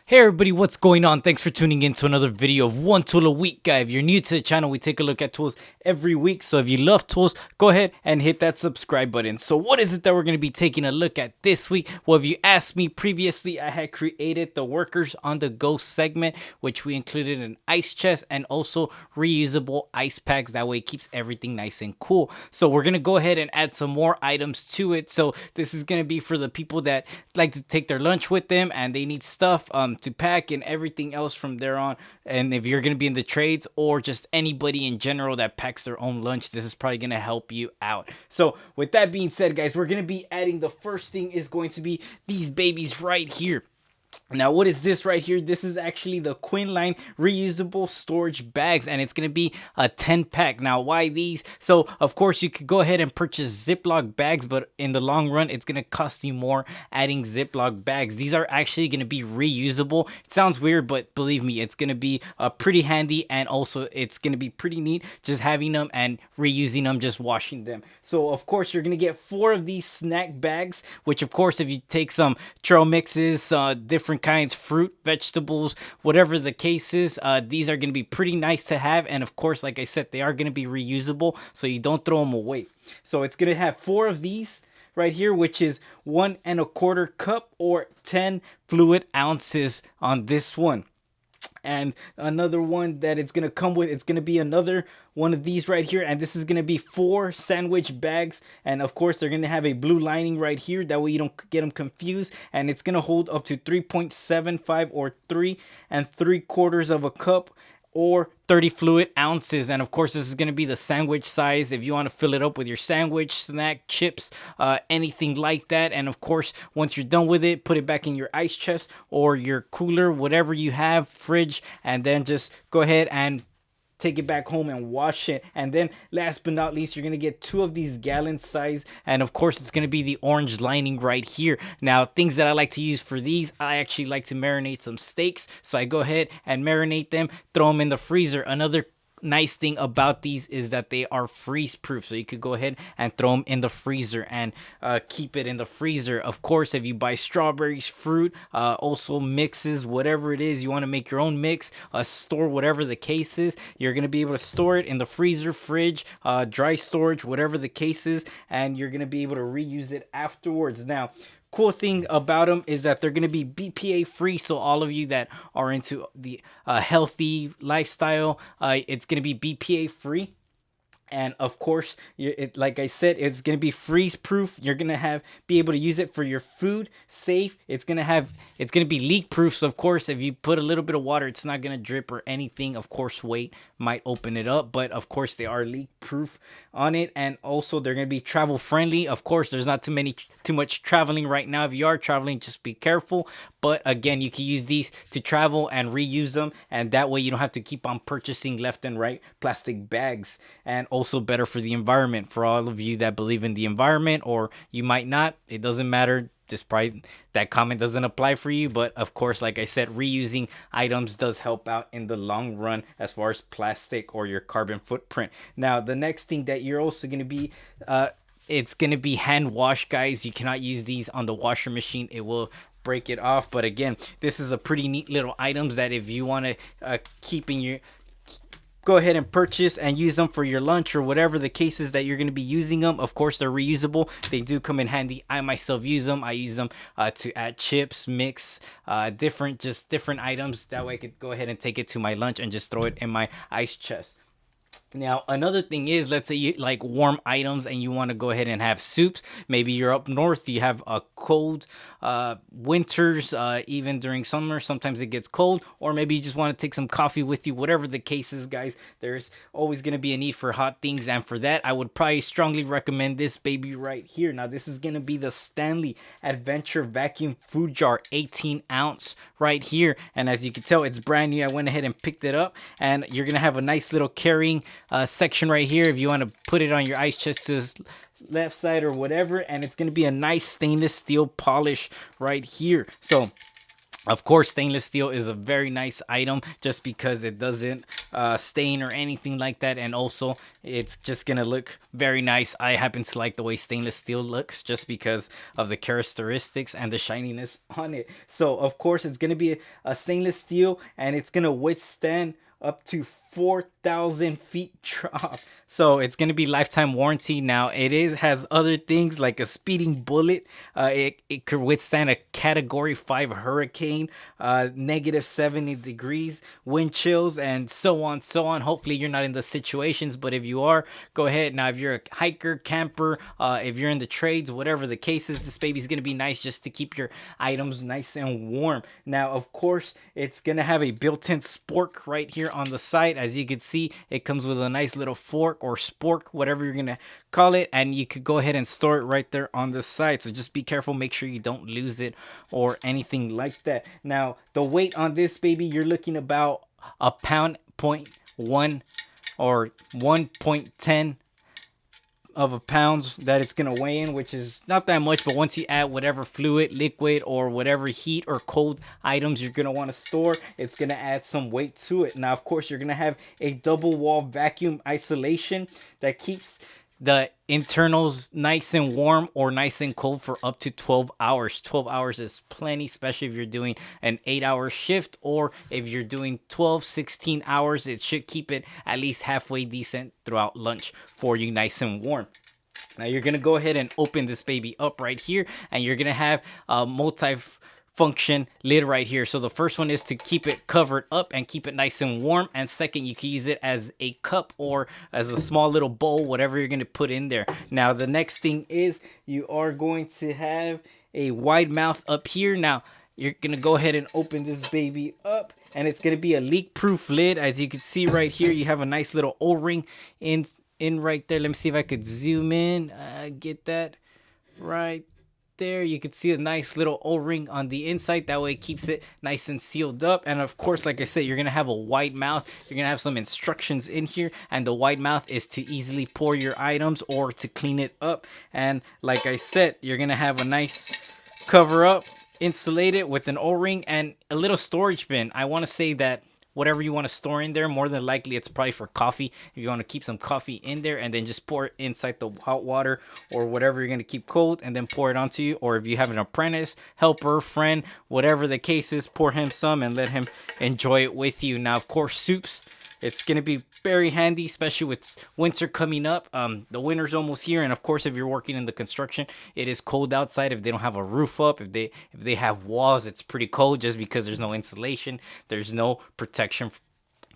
Hey everybody, what's going on? Thanks for tuning in to another video of One Tool a Week, guy. If you're new to the channel, we take a look at tools every week. So if you love tools, go ahead and hit that subscribe button. So what is it that we're going to be taking a look at this week? Well, if you asked me previously, I had created the Workers on the Go segment, which we included an ice chest and also reusable ice packs. That way it keeps everything nice and cool. So we're going to go ahead and add some more items to it. So this is going to be for the people that like to take their lunch with them and they need stuff to pack and everything else from there on. And if you're going to be in the trades or just anybody in general that packs their own lunch, this is probably going to help you out. So with that being said, guys, we're going to be adding, the first thing is going to be these babies right here. Now, what is this right here? This is actually the Qinline reusable storage bags, and it's going to be a 10-pack. Now, why these? So, of course, you could go ahead and purchase Ziploc bags, but in the long run, it's going to cost you more adding Ziploc bags. These are actually going to be reusable. It sounds weird, but believe me, it's going to be pretty handy, and also it's going to be pretty neat just having them and reusing them, just washing them. So, of course, you're going to get 4 of these snack bags, which, of course, if you take some trail mixes, different kinds, fruit, vegetables, whatever the case is, these are going to be pretty nice to have. And of course, like I said, they are going to be reusable, so you don't throw them away. So it's going to have 4 of these right here, which is 1 1/4 cup or 10 fluid ounces on this one. And another one that it's going to come with, it's going to be another one of these right here, and this is going to be 4 sandwich bags, and of course they're going to have a blue lining right here, that way you don't get them confused, and it's going to hold up to 3.75 or 3 3/4 of a cup or 30 fluid ounces. And of course, this is going to be the sandwich size if you want to fill it up with your sandwich, snack, chips, anything like that. And of course, once you're done with it, put it back in your ice chest or your cooler, whatever you have, fridge, and then just go ahead and take it back home and wash it. And then last but not least, you're going to get 2 of these gallon size, and of course it's going to be the orange lining right here. Now, things that I like to use for these, I actually like to marinate some steaks, so I go ahead and marinate them, throw them in the freezer. Another nice thing about these is that they are freeze proof, so you could go ahead and throw them in the freezer and keep it in the freezer. Of course, if you buy strawberries, fruit, also mixes, whatever it is you want to make your own mix, store, whatever the case is, you're going to be able to store it in the freezer, fridge, dry storage, whatever the case is, and you're going to be able to reuse it afterwards. Now, cool thing about them is that they're going to be BPA free, so all of you that are into the healthy lifestyle, it's going to be BPA free. And of course, like I said, it's going to be freeze proof. You're going to be able to use it for your food, safe. It's going to be leak proof. So of course, if you put a little bit of water, it's not going to drip or anything. Of course, weight might open it up, but of course they are leak proof on it. And also they're going to be travel friendly. Of course, there's not too much traveling right now. If you are traveling, just be careful. But again, you can use these to travel and reuse them, and that way you don't have to keep on purchasing left and right plastic bags. And also better for the environment. For all of you that believe in the environment, or you might not, it doesn't matter. That comment doesn't apply for you, but of course, like I said, reusing items does help out in the long run as far as plastic or your carbon footprint. Now, the next thing that you're also going to be it's going to be hand wash, guys. You cannot use these on the washer machine. It will break it off. But again, this is a pretty neat little items that if you want to keep in your, go ahead and purchase and use them for your lunch or whatever the case is that you're going to be using them. Of course, they're reusable. They do come in handy. I myself use them. I use them to add chips, mix different items. That way I could go ahead and take it to my lunch and just throw it in my ice chest. Now, another thing is, let's say you like warm items and you want to go ahead and have soups. Maybe you're up north, you have a cold winters, even during summer, sometimes it gets cold, or maybe you just want to take some coffee with you. Whatever the case is, guys, there's always going to be a need for hot things, and for that, I would probably strongly recommend this baby right here. Now, this is going to be the Stanley Adventure Vacuum Food Jar, 18 ounce right here, and as you can tell, it's brand new. I went ahead and picked it up, and you're going to have a nice little carrying section right here if you want to put it on your ice chest to left side or whatever, and it's going to be a nice stainless steel polish right here. So Of course, stainless steel is a very nice item just because it doesn't stain or anything like that. And also, it's just going to look very nice. I happen to like the way stainless steel looks just because of the characteristics and the shininess on it. So, of course, it's going to be a stainless steel, and it's going to withstand up to 4,000 feet drop. So it's going to be lifetime warranty. Now has other things like a speeding bullet. It could withstand a category 5 hurricane, negative 70 degrees, wind chills, and so on, so on. Hopefully you're not in the situations, but if you are, go ahead. Now, if you're a hiker, camper, if you're in the trades, whatever the case is, this baby's going to be nice just to keep your items nice and warm. Now, of course, it's going to have a built-in spork right here on the side. As you can see, it comes with a nice little fork or spork, whatever you're gonna call it, and you could go ahead and store it right there on the side. So just be careful, make sure you don't lose it or anything like that. Now, the weight on this baby, you're looking about a pound point one or 1.10 of a pounds that it's gonna weigh in, which is not that much. But once you add whatever fluid, liquid, or whatever heat or cold items you're gonna want to store, it's gonna add some weight to it. Now, of course, you're gonna have a double wall vacuum isolation that keeps the internals nice and warm or nice and cold for up to 12 hours. 12 hours is plenty, especially if you're doing an 8-hour shift, or if you're doing 12, 16 hours. It should keep it at least halfway decent throughout lunch for you, nice and warm. Now you're gonna go ahead and open this baby up right here, and you're gonna have a multi-function lid right here. So the first one is to keep it covered up and keep it nice and warm, and second, you can use it as a cup or as a small little bowl, whatever you're going to put in there. Now the next thing is you are going to have a wide mouth up here. Now you're going to go ahead and open this baby up, and it's going to be a leak proof lid. As you can see right here, you have a nice little O-ring in right there. Let me see if I could zoom in, get that right there. You can see a nice little O-ring on the inside. That way it keeps it nice and sealed up. And of course, like I said, you're gonna have a wide mouth. You're gonna have some instructions in here, and the wide mouth is to easily pour your items or to clean it up. And like I said, you're gonna have a nice cover up, insulated with an O-ring and a little storage bin. I want to say that whatever you want to store in there, more than likely it's probably for coffee. If you want to keep some coffee in there, and then just pour it inside the hot water or whatever you're going to keep cold, and then pour it onto you. Or if you have an apprentice, helper, friend, whatever the case is, pour him some and let him enjoy it with you. Now, of course, soups, it's going to be very handy, especially with winter coming up. The winter's almost here, and of course, if you're working in the construction, it is cold outside. If they don't have a roof up, if they have walls, it's pretty cold just because there's no insulation, there's no protection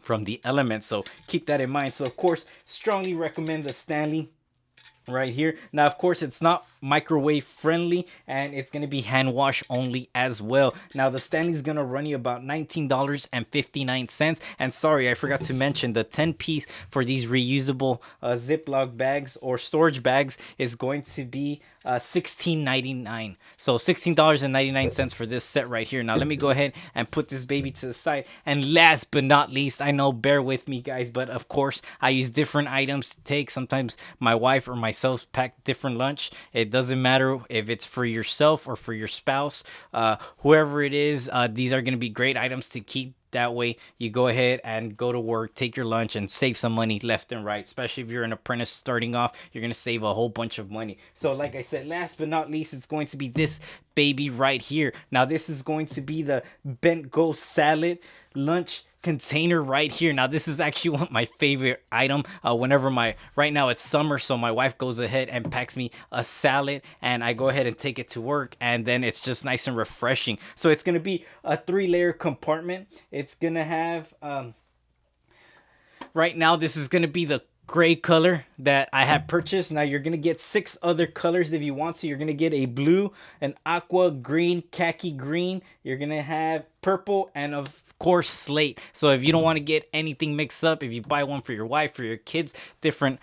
from the elements. So keep that in mind. So of course, strongly recommend the Stanley right here. Now, of course, it's not microwave friendly, and it's going to be hand wash only as well. Now, the Stanley's going to run you about $19.59. And sorry, I forgot to mention the 10 piece for these reusable Ziploc bags or storage bags is going to be $16.99. So $16.99 for this set right here. Now, let me go ahead and put this baby to the side. And last but not least, I know, bear with me, guys, but of course, I use different items to take. Sometimes my wife or myself pack different lunch. It doesn't matter if it's for yourself or for your spouse, whoever it is. These are going to be great items to keep. That way you go ahead and go to work, take your lunch, and save some money left and right. Especially if you're an apprentice starting off, you're going to save a whole bunch of money. So like I said, last but not least, it's going to be this baby right here. Now, this is going to be the Bentgo salad lunch container right here. Now, this is actually one of my favorite item. Whenever right now it's summer, so my wife goes ahead and packs me a salad, and I go ahead and take it to work, and then it's just nice and refreshing. So it's going to be a 3-layer compartment. It's going to have right now, this is going to be the gray color that I have purchased. Now, you're going to get 6 other colors if you want to. You're going to get a blue, an aqua, green, khaki green. You're going to have purple, and of course slate. So if you don't want to get anything mixed up, if you buy one for your wife, for your kids, different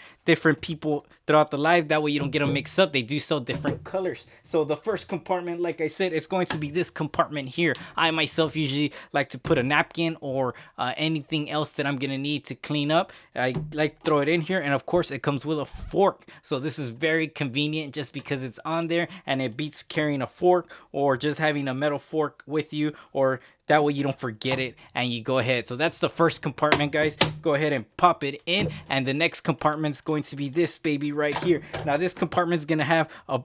people throughout the life, that way you don't get them mixed up. They do sell different colors. So the first compartment, like I said, it's going to be this compartment here. I myself usually like to put a napkin or anything else that I'm gonna need to clean up. I like to throw it in here, and of course it comes with a fork. So this is very convenient just because it's on there, and it beats carrying a fork or just having a metal fork with you, or that way you don't forget it and you go ahead. So that's the first compartment, guys. Go ahead and pop it in, and the next compartment's going to be this baby right here. Now this compartment's gonna have a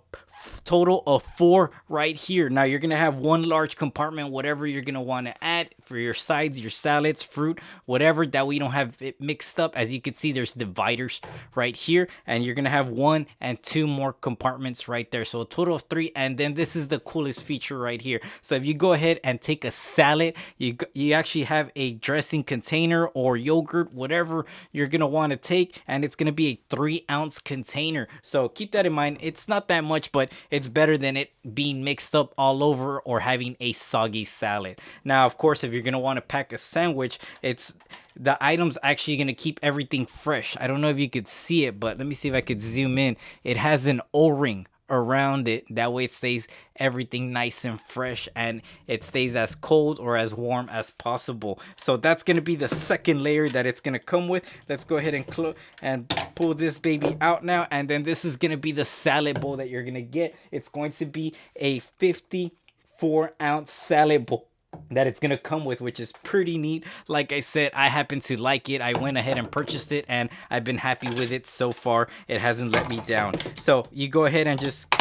total of 4 right here. Now you're gonna have one large compartment, whatever you're gonna want to add for your sides, your salads, fruit, whatever, that way you don't have it mixed up. As you can see, there's dividers right here, and you're gonna have 1 and 2 more compartments right there, so a total of 3. And then this is the coolest feature right here. So if you go ahead and take a salad, you actually have a dressing container or yogurt, whatever you're gonna want to take, and it's gonna be a 3-ounce container. So keep that in mind. It's not that much, but it's better than it being mixed up all over or having a soggy salad. Now, of course, if you're gonna want to pack a sandwich, the item's actually gonna keep everything fresh. I don't know if you could see it, but let me see if I could zoom in. It has an O-ring around it, that way it stays everything nice and fresh, and it stays as cold or as warm as possible. So that's gonna be the second layer that it's gonna come with. Let's go ahead and pull this baby out now, and then this is gonna be the salad bowl that you're gonna get. It's going to be a 54-ounce salad bowl that it's gonna come with, which is pretty neat. Like I said, I happen to like it. I went ahead and purchased it, and I've been happy with it so far. It hasn't let me down. So you go ahead and just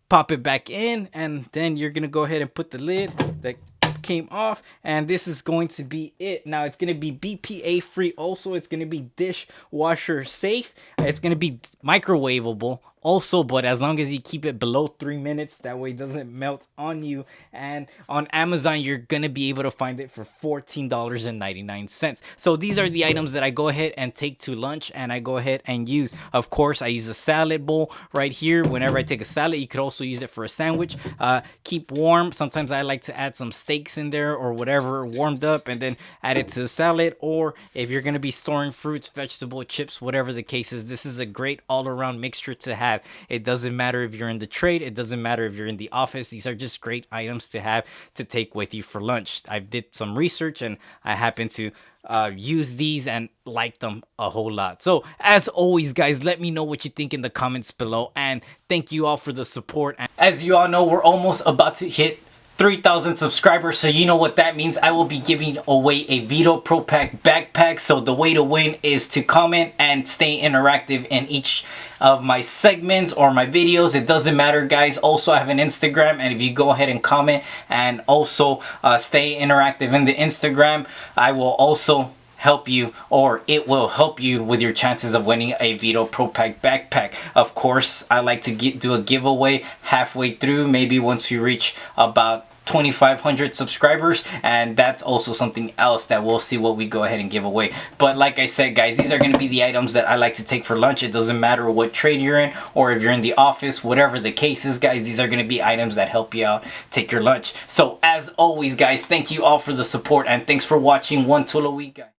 pop it back in, and then you're gonna go ahead and put the lid that came off, and this is going to be it. Now it's going to be BPA free. Also, it's going to be dishwasher safe. It's going to be microwavable also, but as long as you keep it below 3 minutes, that way it doesn't melt on you. And on Amazon, you're gonna be able to find it for $14.99. So these are the items that I go ahead and take to lunch, and I go ahead and use. Of course, I use a salad bowl right here. Whenever I take a salad, you could also use it for a sandwich. Keep warm. Sometimes I like to add some steaks in there or whatever warmed up, and then add it to the salad. Or if you're gonna be storing fruits, vegetable chips, whatever the case is, this is a great all-around mixture to have. It doesn't matter if you're in the trade, it doesn't matter if you're in the office. These are just great items to have to take with you for lunch. I did some research, and I happen to use these and like them a whole lot. So as always, guys, let me know what you think in the comments below, and thank you all for the support. And as you all know, we're almost about to hit 3,000 subscribers, so you know what that means. I will be giving away a Vito Pro Pack backpack. So the way to win is to comment and stay interactive in each of my segments or my videos. It doesn't matter, guys. Also, I have an Instagram, and if you go ahead and comment and also stay interactive in the Instagram, I will also help you, or it will help you with your chances of winning a Vito Pro Pack backpack. Of course, I like to do a giveaway halfway through, maybe once you reach about 2,500 subscribers, and that's also something else that we'll see what we go ahead and give away. But like I said, guys, these are going to be the items that I like to take for lunch. It doesn't matter what trade you're in, or if you're in the office, whatever the case is, guys, these are going to be items that help you out take your lunch. So as always, guys, thank you all for the support, and thanks for watching One Tool a Week, guys.